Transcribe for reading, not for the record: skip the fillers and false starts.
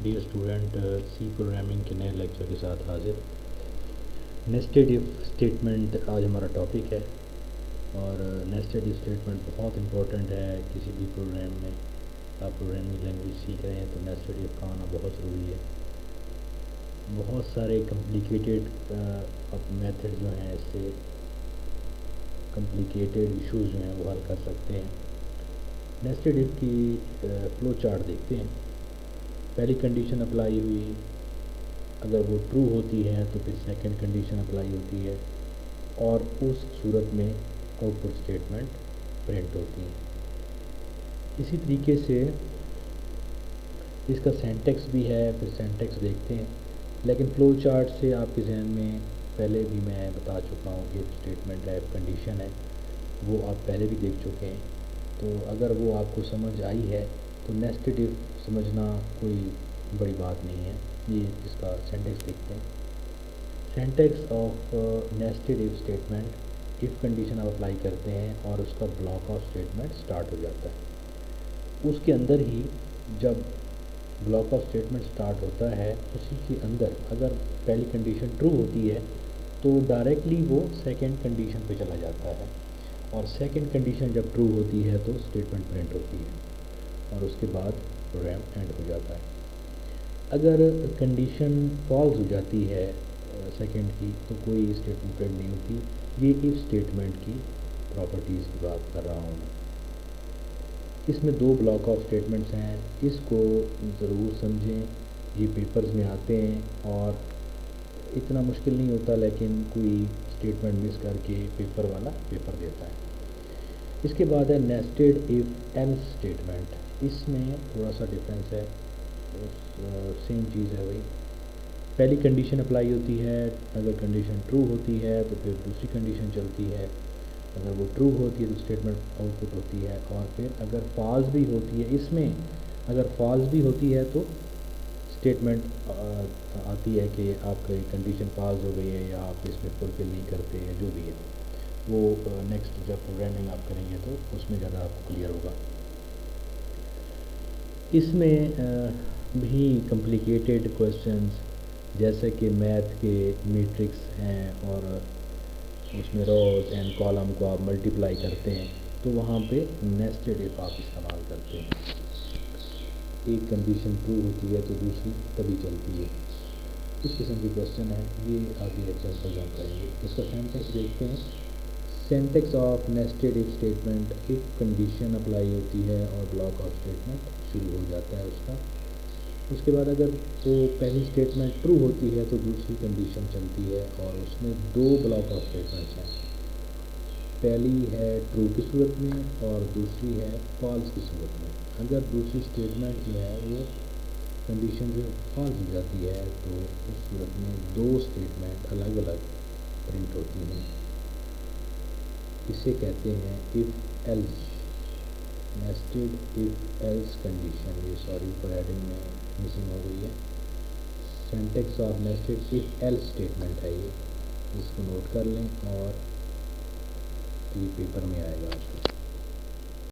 Dear student, سی programming کے نئے lecture کے ساتھ حاضر. نیسٹڈ ایف اسٹیٹمنٹ آج ہمارا ٹاپک ہے، اور نیسٹڈ ایف اسٹیٹمنٹ بہت امپورٹنٹ ہے کسی بھی پروگرام میں. آپ پروگرامنگ لینگویج سیکھ رہے ہیں تو نیسٹڈ ایف کا آنا بہت ضروری ہے. بہت سارے کمپلیکیٹڈ میتھڈ جو ہیں، اس سے کمپلیکیٹڈ ایشوز جو ہیں وہ حل کر سکتے ہیں. نیسٹڈ ایف کی فلو چارٹ دیکھتے ہیں. پہلی کنڈیشن اپلائی ہوئی، اگر وہ ٹرو ہوتی ہے تو پھر سیکنڈ کنڈیشن اپلائی ہوتی ہے، اور اس صورت میں آؤٹ پٹ اسٹیٹمنٹ پرنٹ ہوتی ہے. اسی طریقے سے اس کا سینٹیکس بھی ہے، پھر سینٹیکس دیکھتے ہیں. لیکن فلو چارٹ سے آپ کے ذہن میں پہلے بھی میں بتا چکا ہوں کہ ایف اسٹیٹمنٹ ہے، ایف کنڈیشن ہے، وہ آپ پہلے بھی دیکھ چکے ہیں. تو اگر وہ آپ کو سمجھ آئی ہے تو نیسٹڈ ایف سمجھنا کوئی بڑی بات نہیں ہے. یہ اس کا سینٹیکس دیکھتے ہیں. Syntax of nested if statement, F condition آپ اپلائی کرتے ہیں اور اس کا بلاک آف اسٹیٹمنٹ سٹارٹ ہو جاتا ہے. اس کے اندر ہی جب بلاک آف اسٹیٹمنٹ سٹارٹ ہوتا ہے، اسی کے اندر اگر پہلی کنڈیشن ٹرو ہوتی ہے تو ڈائریکٹلی وہ سیکنڈ کنڈیشن پہ چلا جاتا ہے، اور سیکنڈ کنڈیشن جب ٹرو ہوتی ہے تو اسٹیٹمنٹ پرنٹ ہوتی ہے، اور اس کے بعد پروگرام اینڈ ہو جاتا ہے. اگر کنڈیشن فالس ہو جاتی ہے سیکنڈ کی تو کوئی اسٹیٹمنٹ پرنٹ نہیں ہوتی. یہ ایف اسٹیٹمنٹ کی پراپرٹیز کی بات کر رہا ہوں میں. اس میں دو بلاک آف اسٹیٹمنٹس ہیں، اس کو ضرور سمجھیں. یہ پیپرز میں آتے ہیں اور اتنا مشکل نہیں ہوتا، لیکن کوئی اسٹیٹمنٹ مس کر کے پیپر والا پیپر دیتا ہے. اس کے بعد ہے نیسٹڈ ایف ایلس اسٹیٹمنٹ. اس میں تھوڑا سا ڈفرینس ہے، سیم چیز ہے وہی. پہلی کنڈیشن اپلائی ہوتی ہے، اگر کنڈیشن ٹرو ہوتی ہے تو پھر دوسری کنڈیشن چلتی ہے. اگر وہ ٹرو ہوتی ہے تو اسٹیٹمنٹ آؤٹ پٹ ہوتی ہے، اور پھر اگر فالس بھی ہوتی ہے، اس میں اگر فالس بھی ہوتی ہے تو اسٹیٹمنٹ آتی ہے کہ آپ کی کنڈیشن فالس ہو گئی ہے، یا آپ اس میں فلفل نہیں کرتے ہیں. جو بھی ہے وہ نیکسٹ جب پروگرامنگ آپ کریں گے تو اس میں زیادہ آپ کو کلیئر ہوگا. اس میں بھی کمپلیکیٹڈ کویشچنز جیسے کہ میتھ کے میٹرکس ہیں، اور اس میں روز اینڈ کالم کو آپ ملٹیپلائی کرتے ہیں، تو وہاں پہ نیسٹڈ ایف آپ استعمال کرتے ہیں. ایک کنڈیشن ٹرو ہوتی ہے تو دوسری تبھی چلتی ہے. اس قسم کی کویشچن ہے، یہ آگے ایگزامپل ہم کریں گے. اس کا سینٹیکس دیکھتے ہیں. Syntax of nested if statement, F condition apply ہوتی ہے اور بلاک آف اسٹیٹمنٹ شروع ہو جاتا ہے اس کا. اس کے بعد اگر وہ پہلی اسٹیٹمنٹ ٹرو ہوتی ہے تو دوسری کنڈیشن چلتی ہے، اور اس میں دو بلاک آف اسٹیٹمنٹس ہیں. پہلی ہے ٹرو کی صورت میں اور دوسری ہے فالس کی صورت میں. اگر دوسری اسٹیٹمنٹ جو ہے وہ کنڈیشن جو فالس ہو جاتی ہے تو اس صورت میں دو اسٹیٹمنٹ الگ الگ پرنٹ ہوتی ہیں. اسے کہتے ہیں if else, nested if else condition. یہ سوری فار ایڈنگ میں مسنگ ہو گئی ہے. Syntax of nested if else statement ہے یہ. اس کو نوٹ کر لیں اور یہ پیپر میں آئے گا آپ کو.